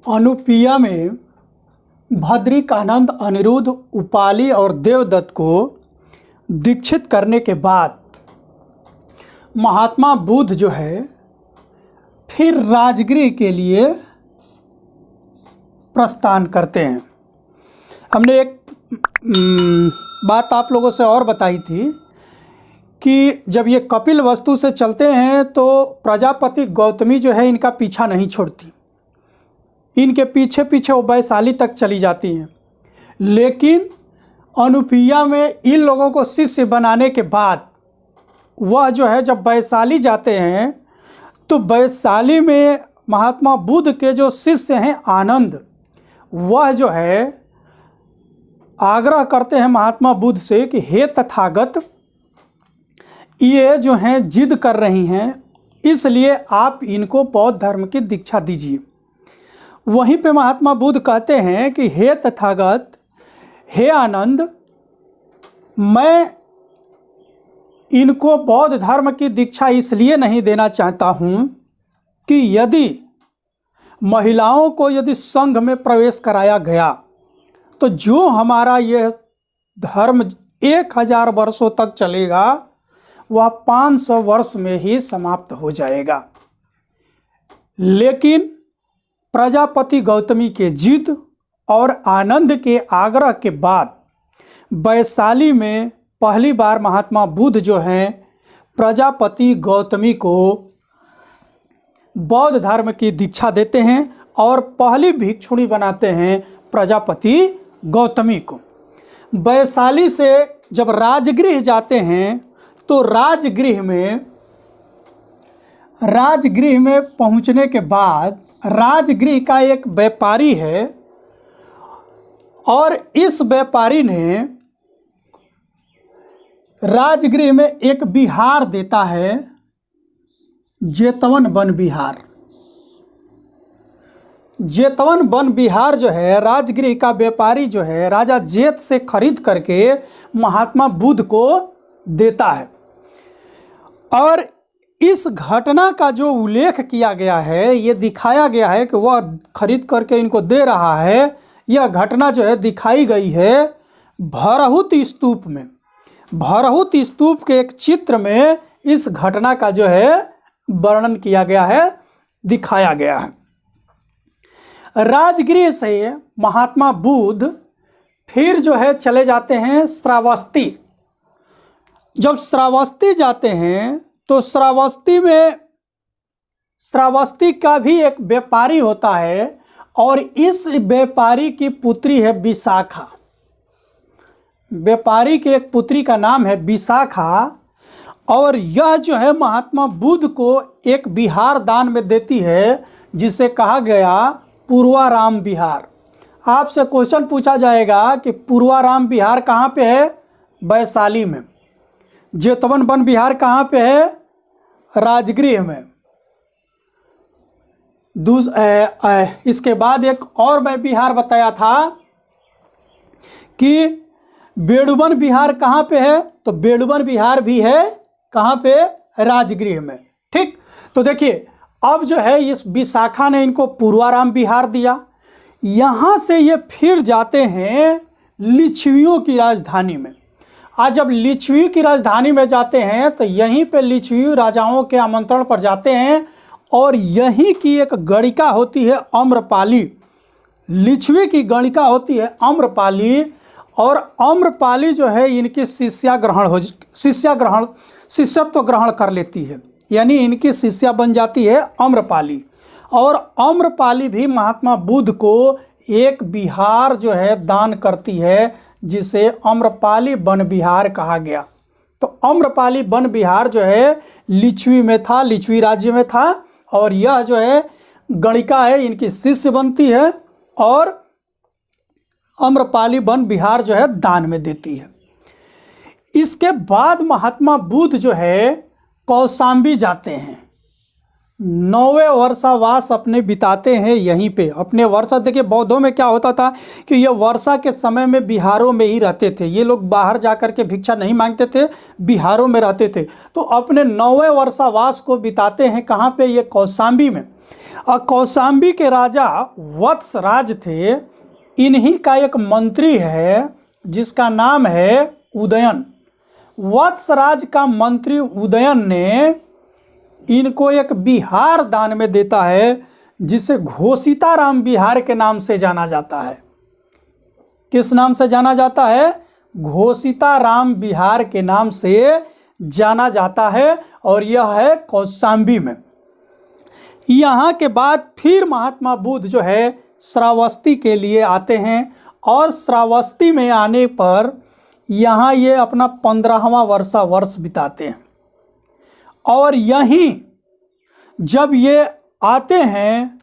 अनुपिया में भद्रिकानंद, अनिरुद्ध, उपाली और देवदत्त को दीक्षित करने के बाद महात्मा बुद्ध जो है फिर राजगृह के लिए प्रस्थान करते हैं। हमने एक बात आप लोगों से और बताई थी कि जब ये कपिल वस्तु से चलते हैं तो प्रजापति गौतमी जो है इनका पीछा नहीं छोड़ती, इनके पीछे पीछे वो वैशाली तक चली जाती हैं। लेकिन अनुपिया में इन लोगों को शिष्य बनाने के बाद वह जो है जब वैशाली जाते हैं तो वैशाली में महात्मा बुद्ध के जो शिष्य हैं आनंद, वह जो है आग्रह करते हैं महात्मा बुद्ध से कि हे तथागत, ये जो हैं जिद कर रही हैं, इसलिए आप इनको बौद्ध धर्म की दीक्षा दीजिए। वहीं पे महात्मा बुद्ध कहते हैं कि हे तथागत, हे आनंद, मैं इनको बौद्ध धर्म की दीक्षा इसलिए नहीं देना चाहता हूँ कि यदि महिलाओं को यदि संघ में प्रवेश कराया गया तो जो हमारा यह धर्म 1000 वर्षों तक चलेगा वह 500 वर्ष में ही समाप्त हो जाएगा। लेकिन प्रजापति गौतमी के जिद और आनंद के आग्रह के बाद वैशाली में पहली बार महात्मा बुद्ध जो हैं प्रजापति गौतमी को बौद्ध धर्म की दीक्षा देते हैं और पहली भिक्षुणी बनाते हैं प्रजापति गौतमी को। वैशाली से जब राजगृह जाते हैं तो राजगृह में पहुंचने के बाद राजगृह का एक व्यापारी है और इस व्यापारी ने राजगृह में एक विहार देता है, जेतवन वन विहार। जेतवन वन विहार जो है राजगृह का व्यापारी जो है राजा जेत से खरीद करके महात्मा बुद्ध को देता है। और इस घटना का जो उल्लेख किया गया है, ये दिखाया गया है कि वह खरीद करके इनको दे रहा है। यह घटना जो है दिखाई गई है भरहुत स्तूप में। भरहुत स्तूप के एक चित्र में इस घटना का जो है वर्णन किया गया है, दिखाया गया है। राजगृह से महात्मा बुद्ध फिर जो है चले जाते हैं श्रावस्ती। जब श्रावस्ती जाते हैं तो श्रावस्ती का भी एक व्यापारी होता है और इस व्यापारी की पुत्री है विशाखा। व्यापारी की एक पुत्री का नाम है विशाखा और यह जो है महात्मा बुद्ध को एक विहार दान में देती है जिसे कहा गया पूर्वाराम विहार। आपसे क्वेश्चन पूछा जाएगा कि पूर्वाराम विहार कहाँ पे है? वैशाली में। जेतवन वन विहार कहाँ पे है? राजगृह में। इसके बाद एक और मैं विहार बताया था कि बेड़ुवन विहार कहाँ पे है? तो बेड़ुवन विहार भी है कहाँ पे? राजगृह में। ठीक, तो देखिए अब जो है इस विशाखा ने इनको पूर्वाराम विहार दिया। यहाँ से ये फिर जाते हैं लिच्छवियों की राजधानी में। आज जब लिच्छवी की राजधानी में जाते हैं तो यहीं पे लिच्छवी राजाओं के आमंत्रण पर जाते हैं और यहीं की एक गणिका होती है आम्रपाली। लिच्छवी की गणिका होती है आम्रपाली और आम्रपाली जो है इनकी शिष्यत्व ग्रहण कर लेती है, यानी इनकी शिष्या बन जाती है आम्रपाली। और आम्रपाली भी महात्मा बुद्ध को एक विहार जो है दान करती है जिसे आम्रपाली वन विहार कहा गया। तो आम्रपाली वन विहार जो है लिच्छवी में था, लिच्छवी राज्य में था और यह जो है गणिका है इनकी शिष्य बनती है और आम्रपाली वन विहार जो है दान में देती है। इसके बाद महात्मा बुद्ध जो है कौशाम्बी जाते हैं। 9वें वर्षावास अपने बिताते हैं यहीं पे। अपने वर्षा, देखिए बौद्धों में क्या होता था कि ये वर्षा के समय में बिहारों में ही रहते थे। ये लोग बाहर जा कर के भिक्षा नहीं मांगते थे, बिहारों में रहते थे। तो अपने 9वें वर्षावास को बिताते हैं कहाँ पे? ये कौशाम्बी में। और कौशाम्बी के राजा वत्सराज थे। इन्हीं का एक मंत्री है जिसका नाम है उदयन। वत्सराज का मंत्री उदयन ने इनको एक बिहार दान में देता है जिसे घोषिताराम बिहार के नाम से जाना जाता है। किस नाम से जाना जाता है? घोषिताराम बिहार के नाम से जाना जाता है। और यह है कौशाम्बी में। यहाँ के बाद फिर महात्मा बुद्ध जो है श्रावस्ती के लिए आते हैं। और श्रावस्ती में आने पर यहाँ ये अपना 15वां वर्ष बिताते हैं। और यहीं जब ये आते हैं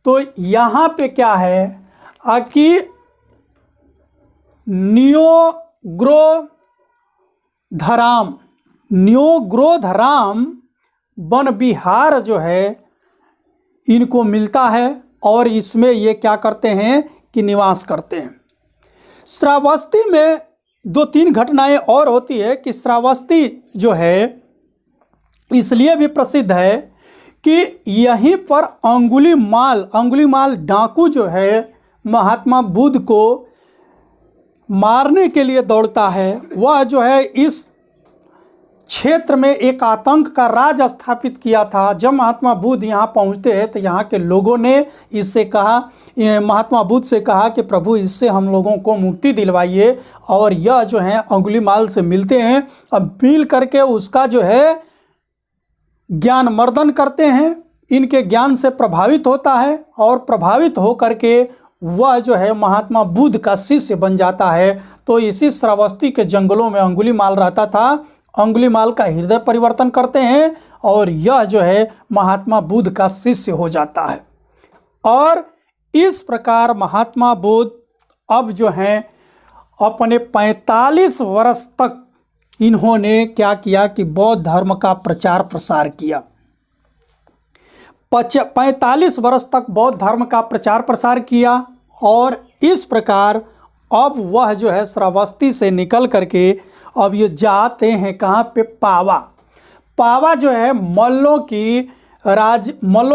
तो यहाँ पे क्या है कि न्योग्रोधराम वन विहार जो है इनको मिलता है। और इसमें ये क्या करते हैं कि निवास करते हैं। श्रावस्ती में 2-3 घटनाएं और होती है कि श्रावस्ती जो है इसलिए भी प्रसिद्ध है कि यहीं पर अंगुलीमाल डाकू जो है महात्मा बुद्ध को मारने के लिए दौड़ता है। वह जो है इस क्षेत्र में एक आतंक का राज स्थापित किया था। जब महात्मा बुद्ध यहाँ पहुँचते हैं तो यहाँ के लोगों ने इससे कहा, महात्मा बुद्ध से कहा कि प्रभु इससे हम लोगों को मुक्ति दिलवाइए। और यह जो है अंगुलीमाल से मिलते हैं। अब मिल करके उसका जो है ज्ञानमर्दन करते हैं। इनके ज्ञान से प्रभावित होता है और प्रभावित हो करके वह जो है महात्मा बुद्ध का शिष्य बन जाता है। तो इसी श्रावस्ती के जंगलों में अंगुलीमाल रहता था। अंगुलीमाल का हृदय परिवर्तन करते हैं और यह जो है महात्मा बुद्ध का शिष्य हो जाता है। और इस प्रकार महात्मा बुद्ध अब जो हैं अपने 45 वर्ष तक इन्होंने क्या किया कि बौद्ध धर्म का प्रचार प्रसार किया। 45 वर्ष तक बौद्ध धर्म का प्रचार प्रसार किया। और इस प्रकार अब वह जो है श्रावस्ती से निकल करके अब ये जाते हैं कहाँ पे? पावा जो है मल्लों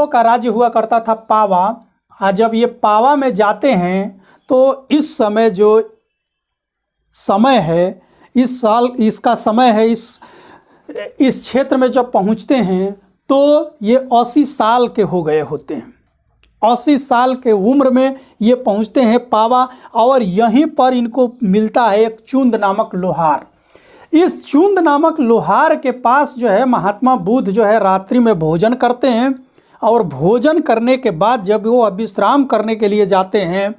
का राज्य हुआ करता था पावा। और जब ये पावा में जाते हैं तो इस समय जो समय है, इस साल इसका समय है, इस क्षेत्र में जब पहुंचते हैं तो ये 80 साल के हो गए होते हैं। 80 साल के उम्र में ये पहुंचते हैं पावा। और यहीं पर इनको मिलता है एक चुंद नामक लोहार। इस चुंद नामक लोहार के पास जो है महात्मा बुद्ध जो है रात्रि में भोजन करते हैं। और भोजन करने के बाद जब वो विश्राम करने के लिए जाते हैं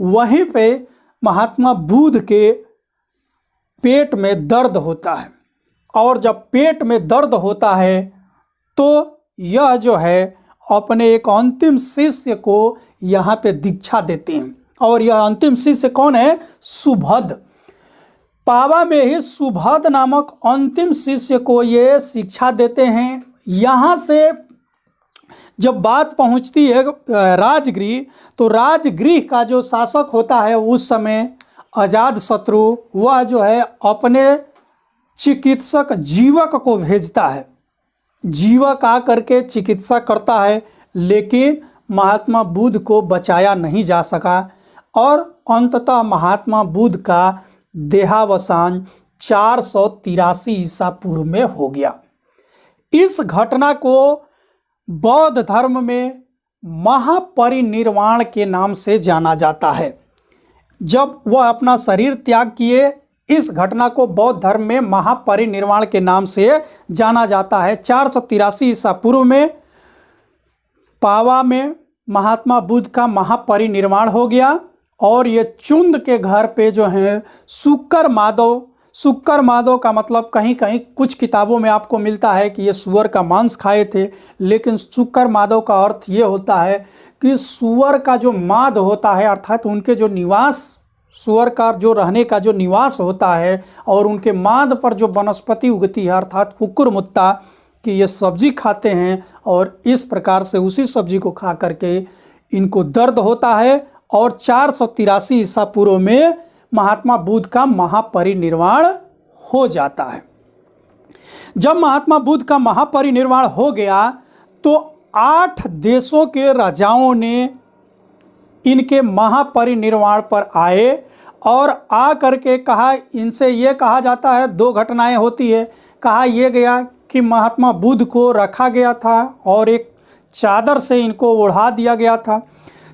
वहीं पे महात्मा बुद्ध के पेट में दर्द होता है। और जब पेट में दर्द होता है तो यह जो है अपने एक अंतिम शिष्य को यहाँ पे दीक्षा देते हैं। और यह अंतिम शिष्य कौन है? सुभद। पावा में ही सुभद नामक अंतिम शिष्य को ये शिक्षा देते हैं। यहाँ से जब बात पहुँचती है राजगृह, तो राजगृह का जो शासक होता है उस समय अजातशत्रु, वह जो है अपने चिकित्सक जीवक को भेजता है। जीवक आकर के चिकित्सा करता है, लेकिन महात्मा बुद्ध को बचाया नहीं जा सका। और अंततः महात्मा बुद्ध का देहावसान 483 ईसा पूर्व में हो गया। इस घटना को बौद्ध धर्म में महापरिनिर्वाण के नाम से जाना जाता है। जब वह अपना शरीर त्याग किए, इस घटना को बौद्ध धर्म में महापरिनिर्वाण के नाम से जाना जाता है। 483 ईसा पूर्व में पावा में महात्मा बुद्ध का महापरिनिर्वाण हो गया। और ये चुंद के घर पे जो है शुक्कर माधव का मतलब कहीं कहीं कुछ किताबों में आपको मिलता है कि ये सुअर का मांस खाए थे, लेकिन शुक्कर माधव का अर्थ ये होता है कि सुअर का जो माद होता है, अर्थात उनके जो निवास, सुअर का जो रहने का जो निवास होता है और उनके माद पर जो वनस्पति उगती है अर्थात कुकुर मुत्ता, कि ये सब्जी खाते हैं और इस प्रकार से उसी सब्जी को खा करके इनको दर्द होता है और 483 ईसा पूर्व में महात्मा बुद्ध का महापरिनिर्वाण हो जाता है। जब महात्मा बुद्ध का महापरिनिर्वाण हो गया तो 8 देशों के राजाओं ने इनके महापरिनिर्वाण पर आए और आ करके कहा, इनसे ये कहा जाता है 2 घटनाएं होती है। कहा यह गया कि महात्मा बुद्ध को रखा गया था और एक चादर से इनको ओढ़ा दिया गया था।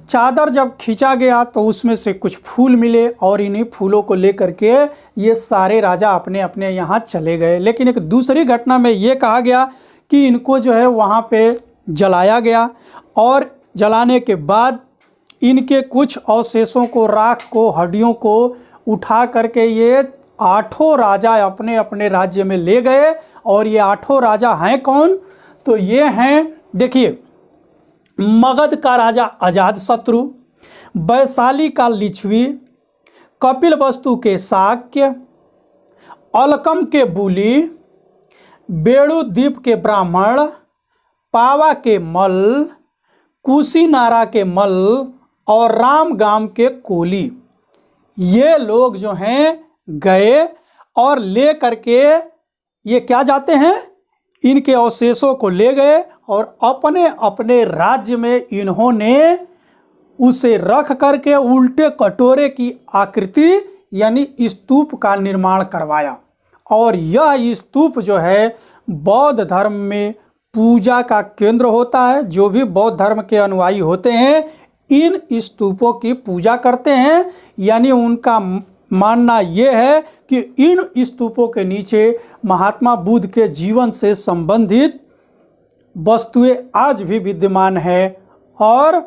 चादर जब खींचा गया तो उसमें से कुछ फूल मिले और इन्हीं फूलों को लेकर के ये सारे राजा अपने अपने यहाँ चले गए। लेकिन एक दूसरी घटना में ये कहा गया कि इनको जो है वहाँ पे जलाया गया और जलाने के बाद इनके कुछ अवशेषों को, राख को, हड्डियों को उठा करके ये 8 राजा अपने अपने राज्य में ले गए। और ये 8 राजा हैं कौन? तो ये हैं, देखिए, मगध का राजा अजातशत्रु, वैशाली का लिच्छवी, कपिलवस्तु के शाक्य, अलकम के बुली, बेणुद्वीप के ब्राह्मण, पावा के मल्ल, कुशीनारा के मल्ल और रामगाम के कोली। ये लोग जो हैं गए और ले करके ये क्या जाते हैं, इनके अवशेषों को ले गए और अपने अपने राज्य में इन्होंने उसे रख करके उल्टे कटोरे की आकृति यानी स्तूप का निर्माण करवाया। और यह स्तूप जो है बौद्ध धर्म में पूजा का केंद्र होता है। जो भी बौद्ध धर्म के अनुयायी होते हैं इन स्तूपों की पूजा करते हैं। यानी उनका मानना यह है कि इन स्तूपों के नीचे महात्मा बुद्ध के जीवन से संबंधित वस्तुएं आज भी विद्यमान है। और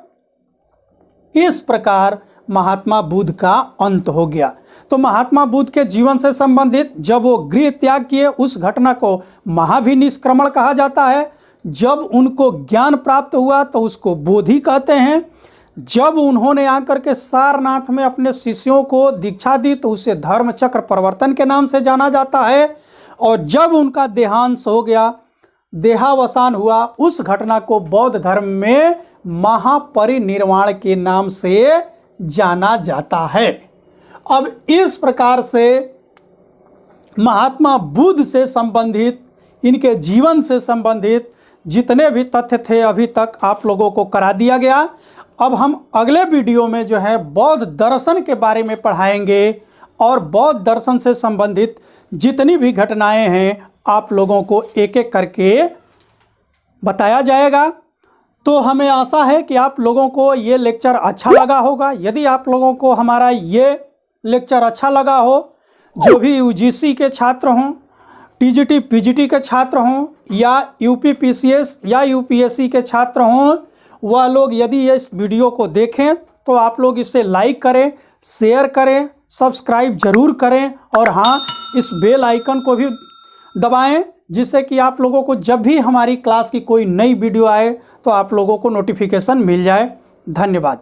इस प्रकार महात्मा बुद्ध का अंत हो गया। तो महात्मा बुद्ध के जीवन से संबंधित जब वो गृह त्याग किए उस घटना को महाभिनिष्क्रमण कहा जाता है। जब उनको ज्ञान प्राप्त हुआ तो उसको बोधि कहते हैं। जब उन्होंने आकर के सारनाथ में अपने शिष्यों को दीक्षा दी तो उसे धर्म चक्र प्रवर्तन के नाम से जाना जाता है। और जब उनका देहांत हो गया, देहावसान हुआ, उस घटना को बौद्ध धर्म में महापरिनिर्वाण के नाम से जाना जाता है। अब इस प्रकार से महात्मा बुद्ध से संबंधित, इनके जीवन से संबंधित जितने भी तथ्य थे अभी तक आप लोगों को करा दिया गया। अब हम अगले वीडियो में जो है बौद्ध दर्शन के बारे में पढ़ाएंगे और बौद्ध दर्शन से संबंधित जितनी भी घटनाएं हैं आप लोगों को एक एक करके बताया जाएगा। तो हमें आशा है कि आप लोगों को ये लेक्चर अच्छा लगा होगा। यदि आप लोगों को हमारा ये लेक्चर अच्छा लगा हो, जो भी यूजीसी के छात्र हों, टीजीटी पीजीटी के छात्र हों या यूपीपीसीएस या यूपीएससी के छात्र हों, वह लोग यदि इस वीडियो को देखें तो आप लोग इसे लाइक करें, शेयर करें, सब्सक्राइब जरूर करें और हाँ, इस बेल आइकन को भी दबाएं जिससे कि आप लोगों को जब भी हमारी क्लास की कोई नई वीडियो आए तो आप लोगों को नोटिफिकेशन मिल जाए। धन्यवाद।